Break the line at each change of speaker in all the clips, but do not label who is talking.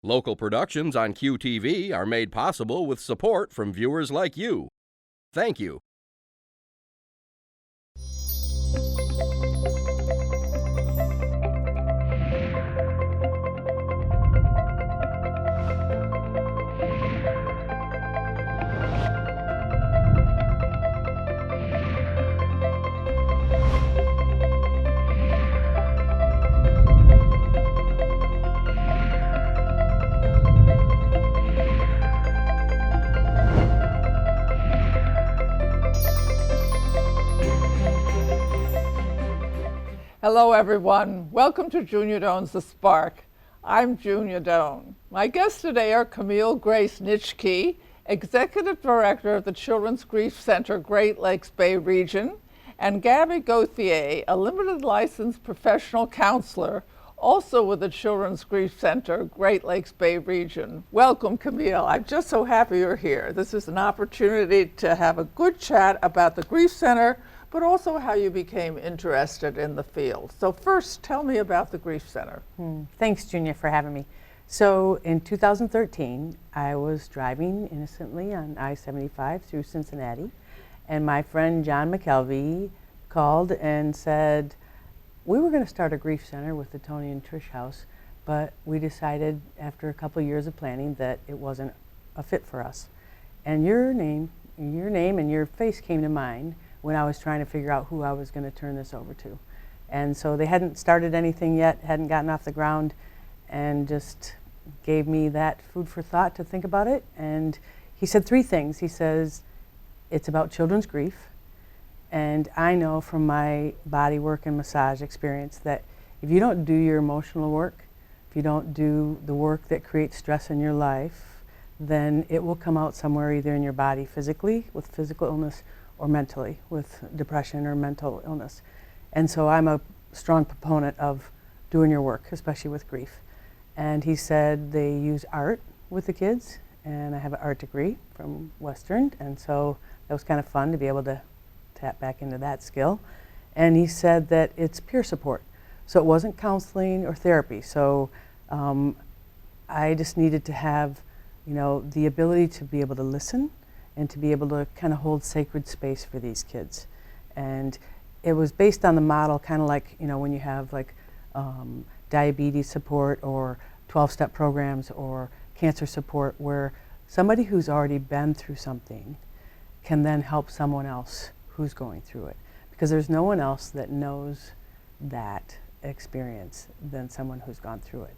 Local productions on QTV are made possible with support from viewers like you. Thank you.
Hello everyone, welcome to Junia Doan's The Spark. I'm Junia Doan. My guests today are Camille Gerace Nitschky, Executive Director of the Children's Grief Center, Great Lakes Bay Region, and Gabby Gauthier, a limited licensed professional counselor, also with the Children's Grief Center, Great Lakes Bay Region. Welcome, Camille. I'm just so happy you're here. This is an opportunity to have a good chat about the Grief Center, but also how you became interested in the field. So first, tell me about the Grief Center.
Thanks, Junia, for having me. So in 2013, I was driving innocently on I-75 through Cincinnati, and my friend John McKelvey called and said, we were going to start a grief center with the Tony and Trish House, but we decided after a couple years of planning that it wasn't a fit for us. And your name and your face came to mind when I was trying to figure out who I was going to turn this over to. And so they hadn't started anything yet, hadn't gotten off the ground, and just gave me that food for thought to think about it. And he said three things. He says, it's about children's grief. And I know from my body work and massage experience that if you don't do your emotional work, if you don't do the work that creates stress in your life, then it will come out somewhere either in your body physically with physical illness or mentally with depression or mental illness. And so I'm a strong proponent of doing your work, especially with grief. And he said they use art with the kids, and I have an art degree from Western, and so that was kind of fun to be able to tap back into that skill. And he said that it's peer support. So it wasn't counseling or therapy. So I just needed to have, the ability to be able to listen and to be able to kind of hold sacred space for these kids. And it was based on the model kind of like, when you have like diabetes support or 12-step programs or cancer support, where somebody who's already been through something can then help someone else who's going through it. Because there's no one else that knows that experience than someone who's gone through it.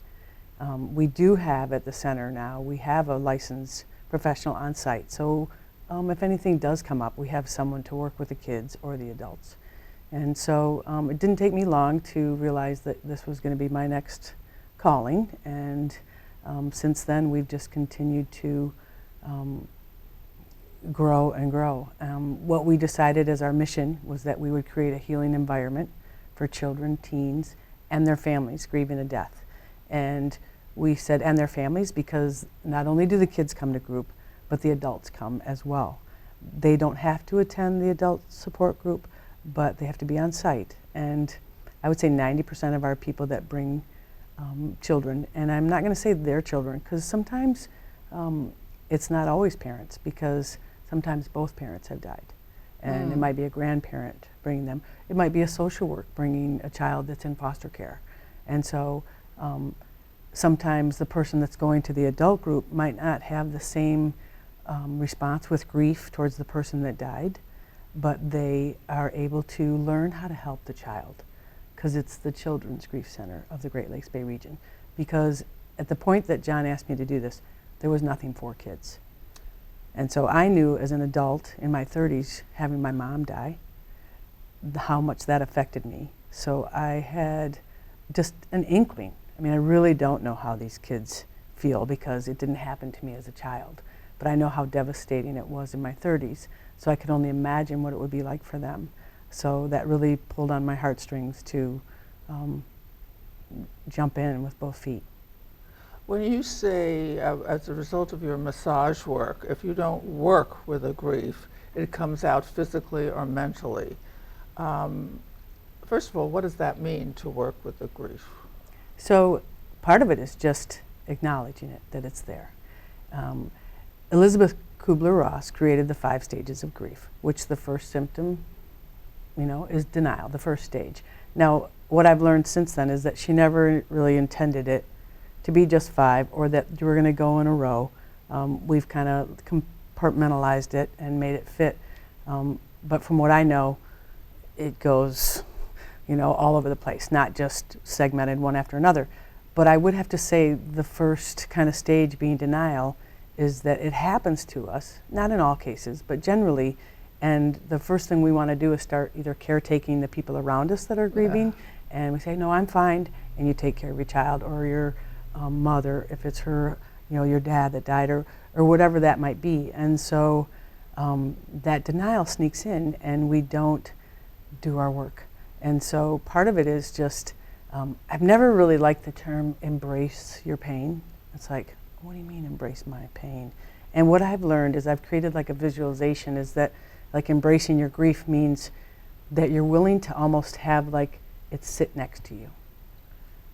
We do have at the center now, we have a licensed professional on site. So if anything does come up, we have someone to work with the kids or the adults. And so it didn't take me long to realize that this was going to be my next calling. And since then, we've just continued to grow and grow. What we decided as our mission was that we would create a healing environment for children, teens, and their families grieving a death. And we said, and their families, because not only do the kids come to group, but the adults come as well. They don't have to attend the adult support group, but they have to be on site. And I would say 90% of our people that bring children, and I'm not going to say their children, because sometimes it's not always parents, because sometimes both parents have died. And it might be a grandparent bringing them. It might be a social work bringing a child that's in foster care. And so sometimes the person that's going to the adult group might not have the same response with grief towards the person that died, but they are able to learn how to help the child, because it's the Children's Grief Center of the Great Lakes Bay Region. Because at the point that John asked me to do this, there was nothing for kids. And so I knew as an adult in my 30s, having my mom die, how much that affected me. So I had just an inkling. I mean, I really don't know how these kids feel because it didn't happen to me as a child. But I know how devastating it was in my 30s, so I could only imagine what it would be like for them. So that really pulled on my heartstrings to jump in with both feet.
When you say, as a result of your massage work, if you don't work with a grief, it comes out physically or mentally. First of all, what does that mean to work with the grief?
So part of it is just acknowledging it, that it's there. Elizabeth Kubler-Ross created the 5 stages of grief, which the first symptom, is denial, the first stage. Now, what I've learned since then is that she never really intended it to be just 5, or that you were going to go in a row. We've kind of compartmentalized it and made it fit. But from what I know, it goes, all over the place, not just segmented one after another. But I would have to say the first kind of stage, being denial, is that it happens to us, not in all cases, but generally. And the first thing we want to do is start either caretaking the people around us that are grieving, and we say, no, I'm fine, and you take care of your child or your mother, if it's her, your dad that died, or whatever that might be. And so that denial sneaks in, and we don't do our work. And so part of it is just, I've never really liked the term embrace your pain. It's like, what do you mean embrace my pain? And what I've learned is I've created like a visualization, is that like embracing your grief means that you're willing to almost have like it sit next to you.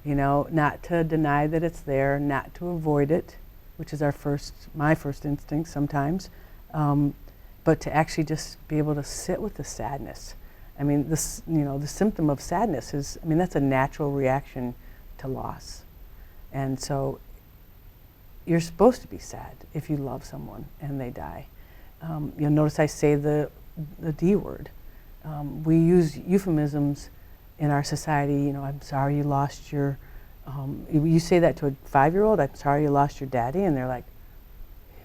Not to deny that it's there, not to avoid it, which is my first instinct sometimes, but to actually just be able to sit with the sadness. I mean, the symptom of sadness is, that's a natural reaction to loss. And so you're supposed to be sad if you love someone and they die. You'll notice I say the D word. We use euphemisms in our society. I'm sorry you lost your, you say that to a 5-year-old, I'm sorry you lost your daddy, and they're like,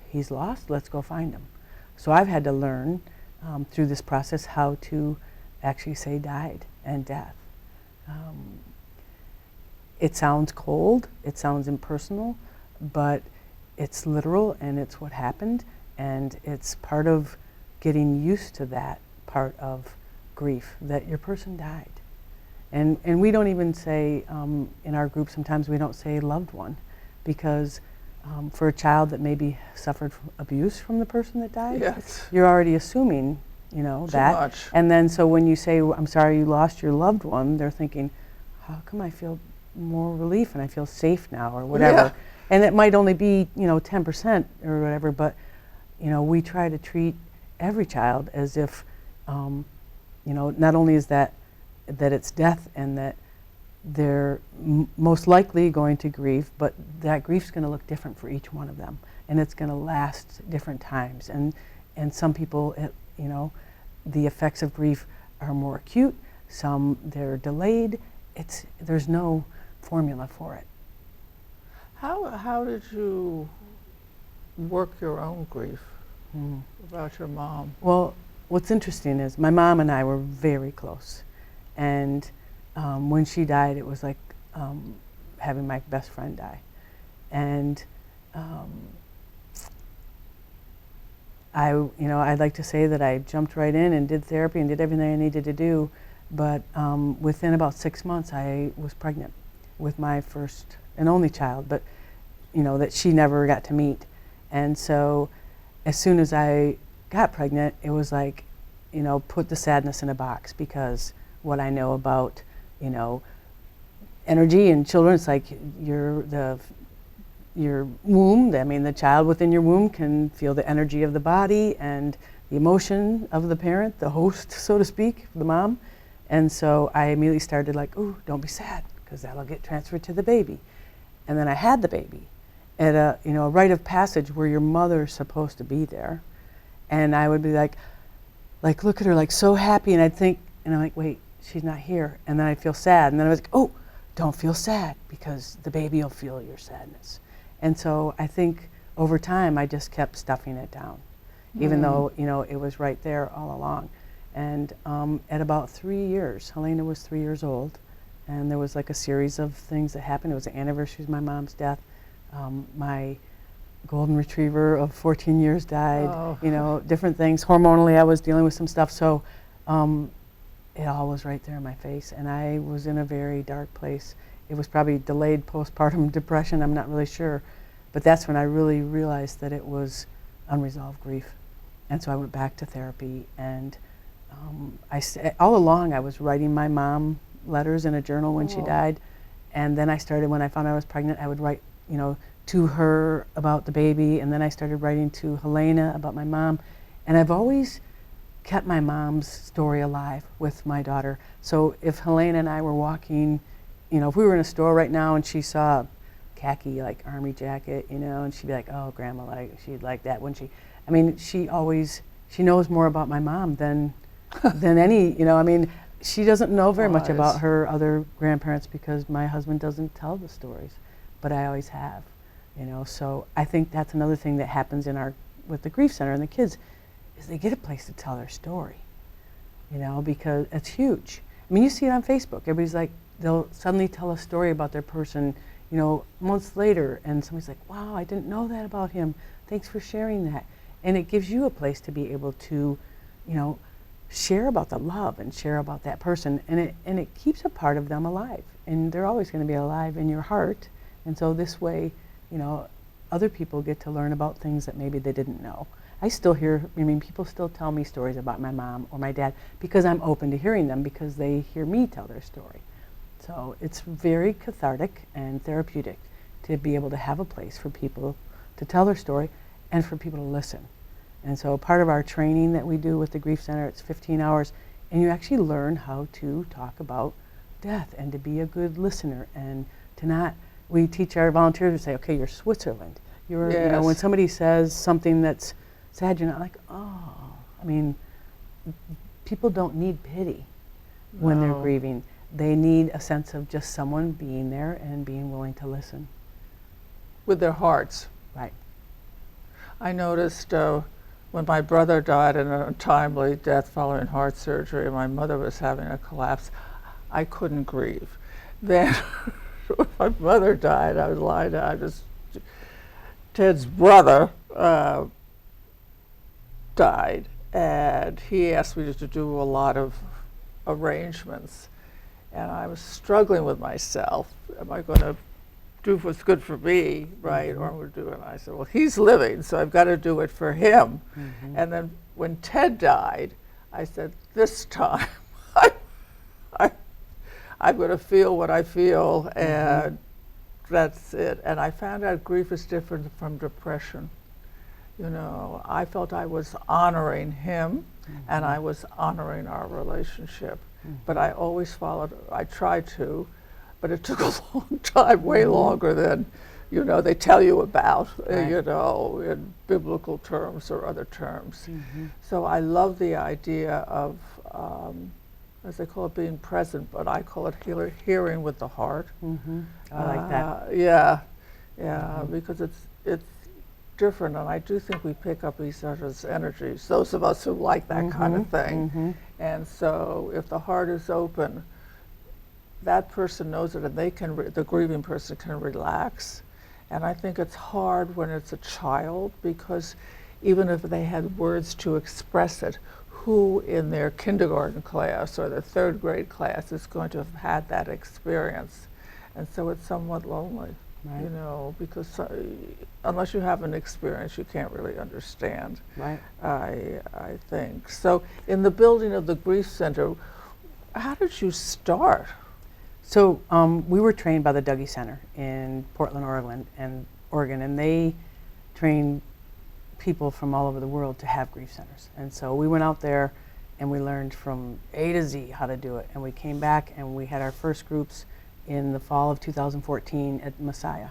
he's lost, let's go find him. So I've had to learn through this process how to actually say died and death. It sounds cold, it sounds impersonal, but it's literal, and it's what happened, and it's part of getting used to that part of grief, that your person died. And we don't even say, in our group sometimes we don't say loved one, because for a child that maybe suffered from abuse from the person that died,
yes,
you're already assuming, that.
Much.
And then so when you say, I'm sorry you lost your loved one, they're thinking, how come I feel more relief and I feel safe now, or whatever.
Yeah.
And it might only be, 10% or whatever, but, we try to treat every child as if, not only is that it's death and that they're most likely going to grieve, but that grief's going to look different for each one of them, and it's going to last different times. And some people, the effects of grief are more acute, some they're delayed. There's no formula for it.
How did you work your own grief about your mom?
Well, what's interesting is my mom and I were very close, and when she died, it was like having my best friend die. And I'd like to say that I jumped right in and did therapy and did everything I needed to do, but within about 6 months, I was pregnant with my first and only child, but that she never got to meet. And so as soon as I got pregnant, it was like, put the sadness in a box, because what I know about, energy in children, it's like your womb, the child within your womb can feel the energy of the body and the emotion of the parent, the host, so to speak, the mom. And so I immediately started like, ooh, don't be sad, because that'll get transferred to the baby. And then I had the baby at a rite of passage where your mother's supposed to be there. And I would be like look at her like so happy, and I'd think, and I'm like, wait, she's not here. And then I'd feel sad, and then I was like, oh, don't feel sad, because the baby will feel your sadness. And so I think over time I just kept stuffing it down, even though it was right there all along. And at about 3 years, Helena was 3 years old, and there was like a series of things that happened. It was the anniversary of my mom's death. My golden retriever of 14 years died, different things. Hormonally, I was dealing with some stuff. So it all was right there in my face, and I was in a very dark place. It was probably delayed postpartum depression, I'm not really sure. But that's when I really realized that it was unresolved grief. And so I went back to therapy, and all along I was writing my mom letters in a journal when she died. And then I started, when I found out I was pregnant, I would write, to her about the baby, and then I started writing to Helena about my mom. And I've always kept my mom's story alive with my daughter. So if Helena and I were walking, you know, if we were in a store right now and she saw a khaki like army jacket, you know, and she'd be like, oh, grandma, like, she'd like that, wouldn't she? I mean, she knows more about my mom than any, you know, I mean, she doesn't know very much about her other grandparents because my husband doesn't tell the stories, but I always have, you know. So I think that's another thing that happens with the Grief Center and the kids, is they get a place to tell their story, you know, because it's huge. I mean, you see it on Facebook. Everybody's like, they'll suddenly tell a story about their person, you know, months later, and somebody's like, wow, I didn't know that about him. Thanks for sharing that. And it gives you a place to be able to, you know, share about the love and share about that person, and it keeps a part of them alive, and they're always going to be alive in your heart. And so this way, you know, other people get to learn about things that maybe they didn't know. I still hear, I mean, people still tell me stories about my mom or my dad because I'm open to hearing them because they hear me tell their story. So it's very cathartic and therapeutic to be able to have a place for people to tell their story and for people to listen. And so part of our training that we do with the Grief Center, it's 15 hours, and you actually learn how to talk about death and to be a good listener and to not, we teach our volunteers to say, okay, you're Switzerland. You're, you know, when somebody says something that's sad, you're not like, oh. I mean, people don't need pity when they're grieving. They need a sense of just someone being there and being willing to listen.
With their hearts.
Right.
I noticed when my brother died in an untimely death following heart surgery and my mother was having a collapse, I couldn't grieve. Then when my mother died, I was lying down. Ted's brother died, and he asked me to do a lot of arrangements. And I was struggling with myself. Am I going to do what's good for me, right? Or I'm going to do it. And I said, well, he's living, so I've got to do it for him. And then when Ted died, I said, this time I'm going to feel what I feel, and that's it. And I found out grief is different from depression. You know, I felt I was honoring him, and I was honoring our relationship. But I always followed, I tried to, but it took a long time, way longer than, you know, they tell you about, you know, in biblical terms or other terms. So I love the idea of, as they call it, being present, but I call it hearing with the heart.
I like that.
Yeah, because it's different, and I do think we pick up each other's energies, those of us who like that kind of thing. And so if the heart is open, that person knows it, and they can, the grieving person can relax. And I think it's hard when it's a child, because even if they had words to express it, who in their kindergarten class or their third grade class is going to have had that experience? And so it's somewhat lonely. Right. You know, because unless you have an experience, you can't really understand. Right. I think. So in the building of the Grief Center, how did you start?
So we were trained by the Dougy Center in Portland, Oregon, and they train people from all over the world to have grief centers. And so we went out there and we learned from A to Z how to do it. And we came back and we had our first groups in the fall of 2014 at Messiah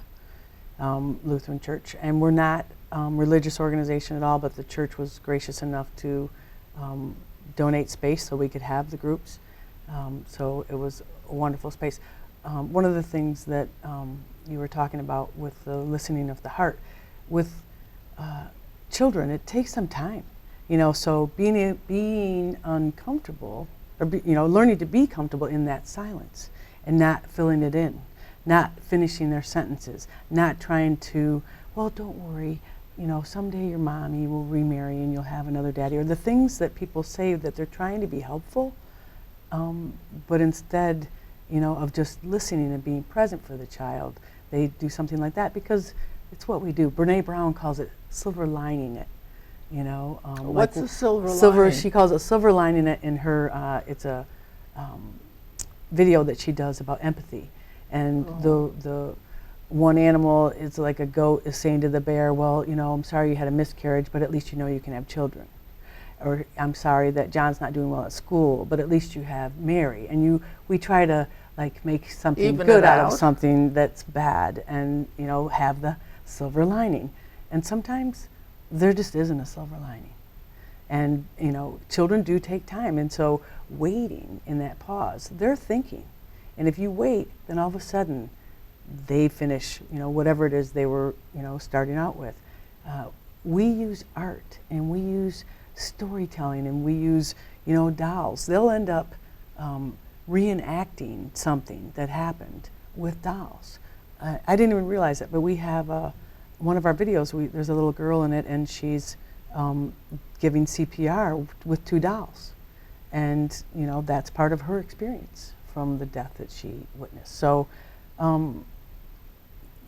Lutheran Church. And we're not a religious organization at all, but the church was gracious enough to donate space so we could have the groups. So it was a wonderful space. One of the things that you were talking about with the listening of the heart, with children, it takes some time. You know, so being uncomfortable, or learning to be comfortable in that silence, and not filling it in, not finishing their sentences, not trying to, well, don't worry, you know, someday your mommy will remarry and you'll have another daddy, or the things that people say that they're trying to be helpful, but instead, you know, of just listening and being present for the child, they do something like that because it's what we do. Brene Brown calls it silver lining it, you know.
What's the silver lining?
She calls it silver lining it in her, it's a video that she does about empathy. And one animal is like a goat is saying to the bear, well, you know, I'm sorry you had a miscarriage, but at least you know you can have children. Or I'm sorry that John's not doing well at school, but at least you have Mary. And we try to like make something
Even
good
it
out
out.
of something that's bad, and you know, have the silver lining. And sometimes there just isn't a silver lining. And you know, children do take time, and so waiting in that pause, they're thinking. And if you wait, then all of a sudden they finish, you know, whatever it is they were, you know, starting out with. We use art, and we use storytelling, and we use, you know, dolls. They'll end up reenacting something that happened with dolls. I didn't even realize it, but we have one of our videos, there's a little girl in it, and she's giving CPR with 2 dolls. And, you know, that's part of her experience from the death that she witnessed. So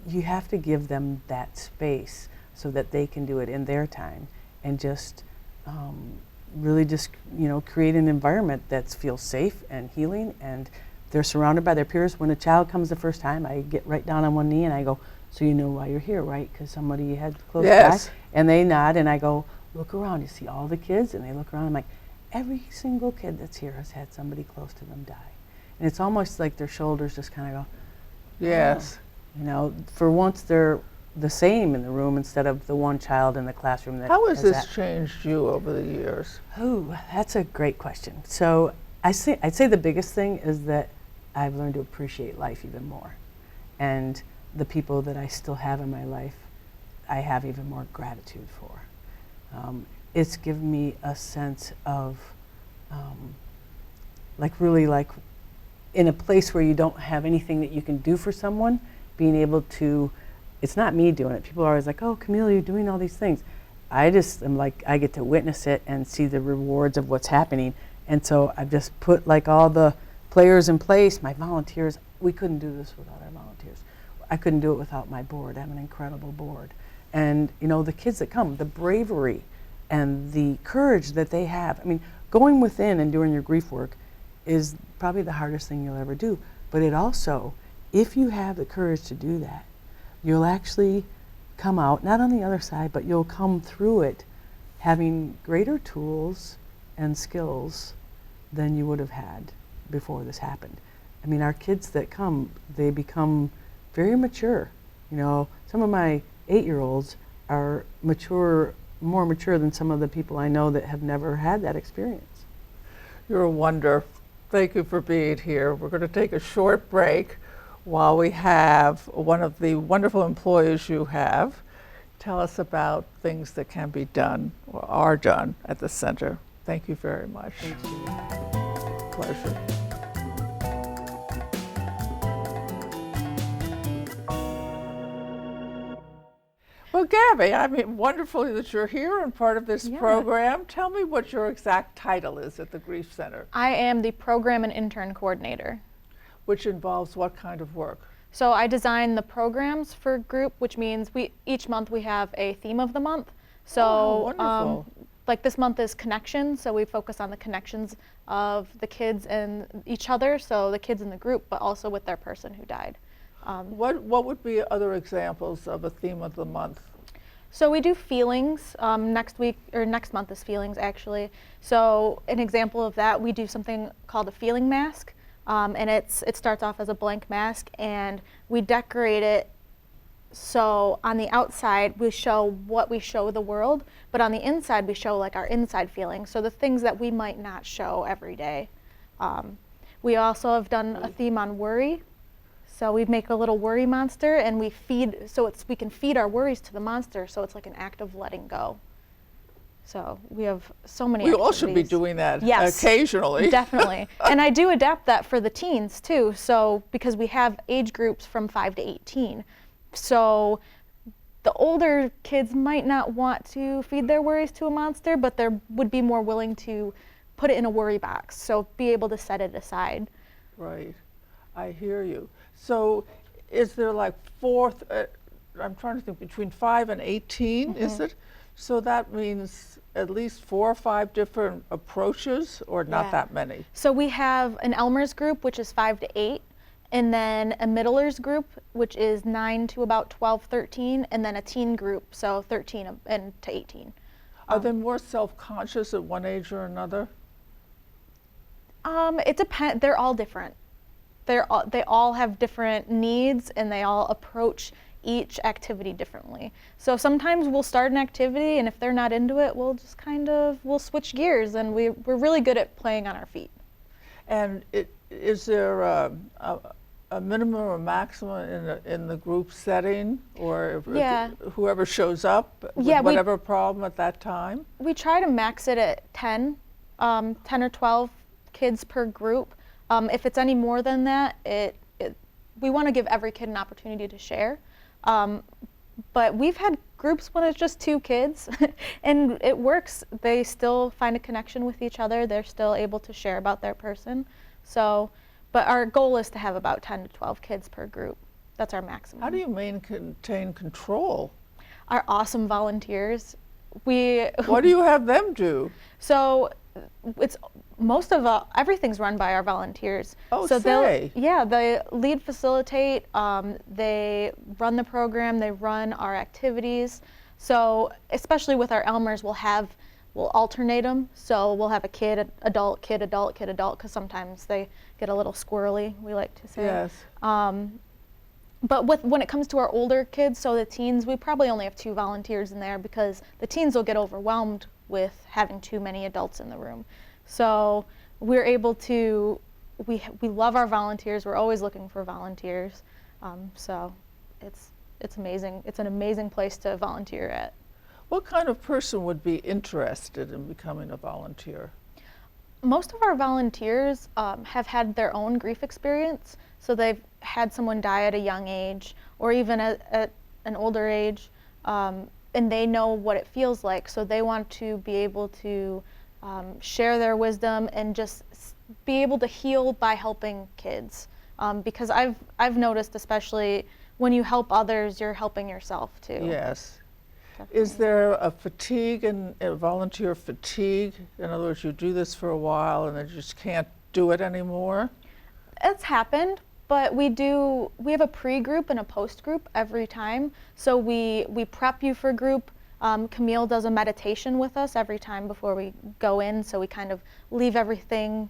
you have to give them that space so that they can do it in their time, and just really just, you know, create an environment that feels safe and healing, and they're surrounded by their peers. When a child comes the first time, I get right down on one knee and I go, so you know why you're here, right? Because somebody you had close
Yes.
by. And they nod, and I go, look around, you see all the kids? And they look around, I'm like, every single kid that's here has had somebody close to them die. And it's almost like their shoulders just kind of go,
Yes.
you know, for once they're the same in the room instead of the one child in the classroom that
How has this
that.
changed you over the years?
Oh, that's a great question. So I'd say the biggest thing is that I've learned to appreciate life even more. And the people that I still have in my life, I have even more gratitude for. It's given me a sense of, really in a place where you don't have anything that you can do for someone, being able to, it's not me doing it. People are always like, oh, Camille, you're doing all these things. I just am like, I get to witness it and see the rewards of what's happening. And so I've just put like all the players in place, my volunteers. We couldn't do this without our volunteers. I couldn't do it without my board. I have an incredible board. And you know, the kids that come, the bravery and the courage that they have. I mean, going within and doing your grief work is probably the hardest thing you'll ever do. But it also, if you have the courage to do that, you'll actually come out, not on the other side, but you'll come through it having greater tools and skills than you would have had before this happened. I mean, our kids that come, they become very mature. You know, some of my 8-year-olds are mature, more mature than some of the people I know that have never had that experience.
You're a wonder. Thank you for being here. We're going to take a short break while we have one of the wonderful employees you have tell us about things that can be done or are done at the center. Thank you very much.
Thank you.
Pleasure. Well, Gabby, I mean, wonderful that you're here and part of this program. Tell me what your exact title is at the Grief Center.
I am the Program and Intern Coordinator.
Which involves what kind of work?
So I design the programs for group, which means each month we have a theme of the month. So
wonderful.
like this month is connections, so we focus on the connections of the kids and each other, so the kids in the group, but also with their person who died.
What would be other examples of a theme of the month?
So we do feelings. Next month is feelings actually. So an example of that, we do something called a feeling mask. And it starts off as a blank mask, and we decorate it so on the outside we show what we show the world, but on the inside we show like our inside feelings, so the things that we might not show every day. We also have done a theme on worry. So we make a little worry monster, and we can feed our worries to the monster, so it's like an act of letting go. So we have so many
We all should be doing that occasionally.
Definitely. And I do adapt that for the teens too. So because we have age groups from 5 to 18. So the older kids might not want to feed their worries to a monster, but they would be more willing to put it in a worry box. So be able to set it aside.
Right. I hear you. So is there like I'm trying to think, between 5 and 18, is it? So that means at least 4 or 5 different approaches, or not that many?
So we have an Elmer's group, which is 5 to 8, and then a middlers group, which is 9 to about 12, 13, and then a teen group, so 13 and to 18.
Are they more self-conscious at one age or another?
It depends. They're all different. They all have different needs, and they all approach each activity differently. So sometimes we'll start an activity, and if they're not into it, we'll just we'll switch gears, and we're really good at playing on our feet.
And is there a minimum or maximum in the group setting, or
Yeah.
whoever shows up with
Yeah,
whatever problem at that time?
We try to max it at 10 or 12 kids per group. If it's any more than that, we want to give every kid an opportunity to share. But we've had groups when it's just 2 kids, and it works. They still find a connection with each other. They're still able to share about their person. So, but our goal is to have about 10 to 12 kids per group. That's our maximum.
How do you maintain control?
Our awesome volunteers.
What do you have them do?
So it's everything's run by our volunteers.
Oh,
so
say.
they lead, facilitate, they run the program, they run our activities. So especially with our Elmers, we'll alternate them. So we'll have a kid, adult, kid, adult, kid, adult, because sometimes they get a little squirrely, we like to say.
Yes.
But when it comes to our older kids, so the teens, we probably only have 2 volunteers in there because the teens will get overwhelmed with having too many adults in the room. So we're able to, we love our volunteers. We're always looking for volunteers. So it's amazing. It's an amazing place to volunteer at.
What kind of person would be interested in becoming a volunteer?
Most of our volunteers have had their own grief experience. So they've had someone die at a young age or even at an older age, and they know what it feels like. So they want to be able to share their wisdom and just be able to heal by helping kids. Because I've noticed, especially when you help others, you're helping yourself too.
Yes.
Definitely.
Is there a fatigue and a volunteer fatigue? In other words, you do this for a while and then you just can't do it anymore?
It's happened, but we have a pre-group and a post-group every time. So we prep you for group. Camille does a meditation with us every time before we go in, so we kind of leave everything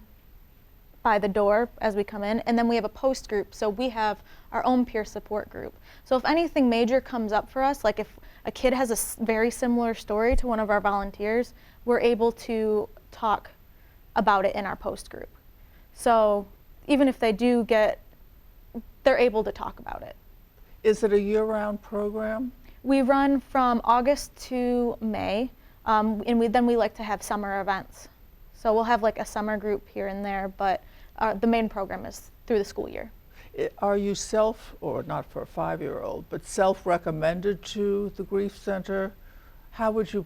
by the door as we come in. And then we have a post-group, so we have our own peer support group. So if anything major comes up for us, like if a kid has a very similar story to one of our volunteers, we're able to talk about it in our post-group. So even if they do they're able to talk about it.
Is it a year-round program?
We run from August to May, and then we like to have summer events. So we'll have like a summer group here and there, but the main program is through the school year.
Are you or not for a 5-year-old, but self-recommended to the Grief Center? How would you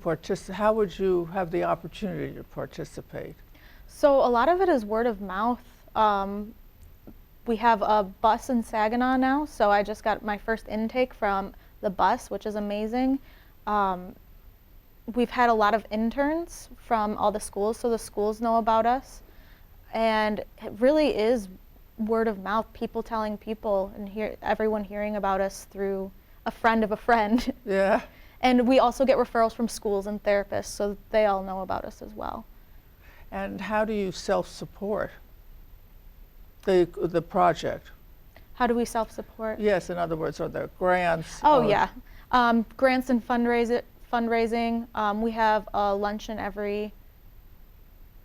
How would you have the opportunity to participate?
So a lot of it is word of mouth. We have a bus in Saginaw now, so I just got my first intake from the bus, which is amazing. We've had a lot of interns from all the schools, so the schools know about us. And it really is word of mouth, people telling people, and everyone hearing about us through a friend of a friend.
Yeah.
And we also get referrals from schools and therapists, so they all know about us as well.
And how do you self-support the project?
How do we self-support?
Yes, in other words, are there grants?
Oh, yeah. Grants and fundraising. We have a luncheon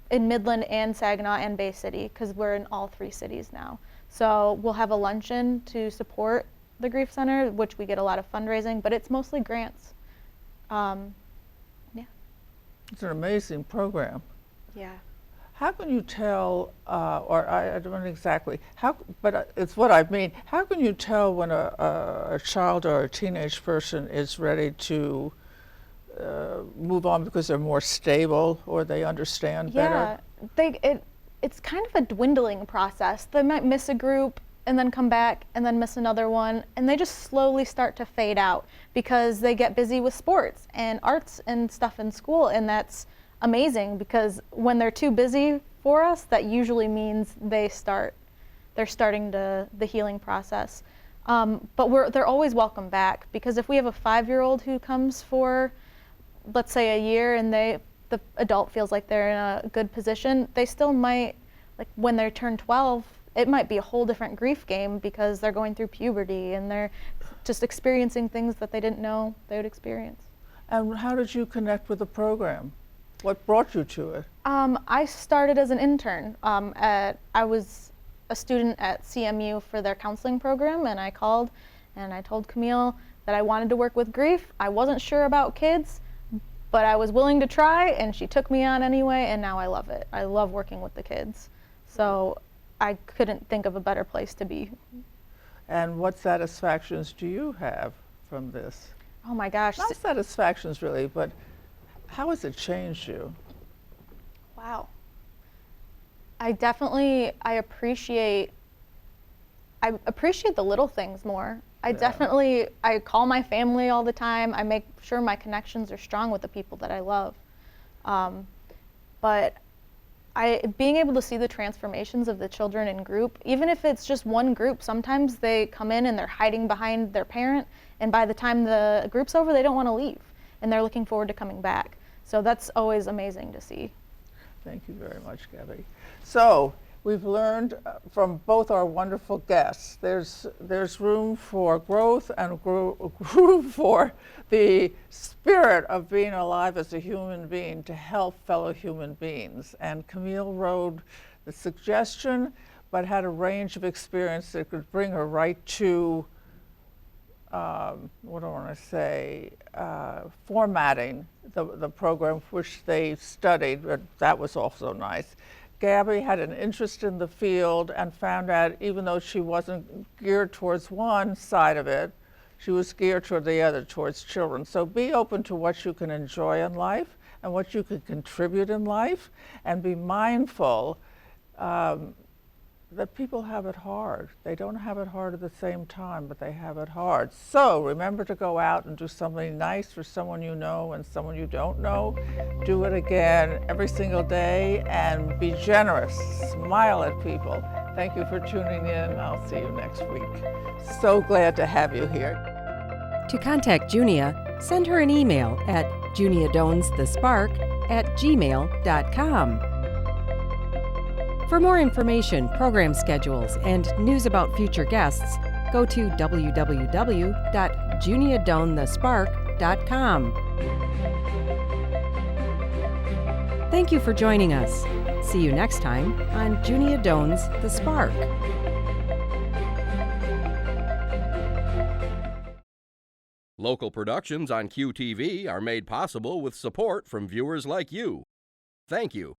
in Midland and Saginaw and Bay City, because we're in all 3 cities now. So we'll have a luncheon to support the Grief Center, which we get a lot of fundraising, but it's mostly grants. Yeah.
It's an amazing program.
Yeah.
How can you tell, or I don't know exactly, but it's what I mean, how can you tell when a child or a teenage person is ready to move on because they're more stable or they understand better?
Yeah, it's kind of a dwindling process. They might miss a group and then come back and then miss another one, and they just slowly start to fade out because they get busy with sports and arts and stuff in school, and that's amazing because when they're too busy for us, that usually means they start they're starting the healing process. But they're always welcome back, because if we have a 5-year-old who comes for, let's say, a year, and the adult feels like they're in a good position, they still might, like when they turn 12, it might be a whole different grief game because they're going through puberty and they're just experiencing things that they didn't know they would experience.
And how did you connect with the program? What brought you to it?
I started as an intern. I was a student at CMU for their counseling program, and I called and I told Camille that I wanted to work with grief. I wasn't sure about kids, but I was willing to try, and she took me on anyway, and now I love it. I love working with the kids. So I couldn't think of a better place to be.
And what satisfactions do you have from this?
Oh my gosh.
Not satisfactions really, but how has it changed you?
Wow. I appreciate the little things more. I call my family all the time. I make sure my connections are strong with the people that I love. But being able to see the transformations of the children in group, even if it's just one group, sometimes they come in and they're hiding behind their parent, and by the time the group's over, they don't want to leave, and they're looking forward to coming back. So that's always amazing to see.
Thank you very much, Gabby. So we've learned from both our wonderful guests, there's room for growth and room for the spirit of being alive as a human being to help fellow human beings. And Camille rode the suggestion, but had a range of experience that could bring her right to, formatting the program which they studied. That was also nice. Gabby had an interest in the field and found out, even though she wasn't geared towards one side of it, she was geared toward the other, towards children. So be open to what you can enjoy in life and what you can contribute in life, and be mindful that people have it hard. They don't have it hard at the same time, but they have it hard. So remember to go out and do something nice for someone you know and someone you don't know. Do it again every single day, and be generous. Smile at people. Thank you for tuning in. I'll see you next week. So glad to have you here.
To contact Junia, send her an email at juniadonsthespark@gmail.com. For more information, program schedules, and news about future guests, go to www.juniadonsthespark.com. Thank you for joining us. See you next time on Junia Doan's The Spark.
Local productions on QTV are made possible with support from viewers like you. Thank you.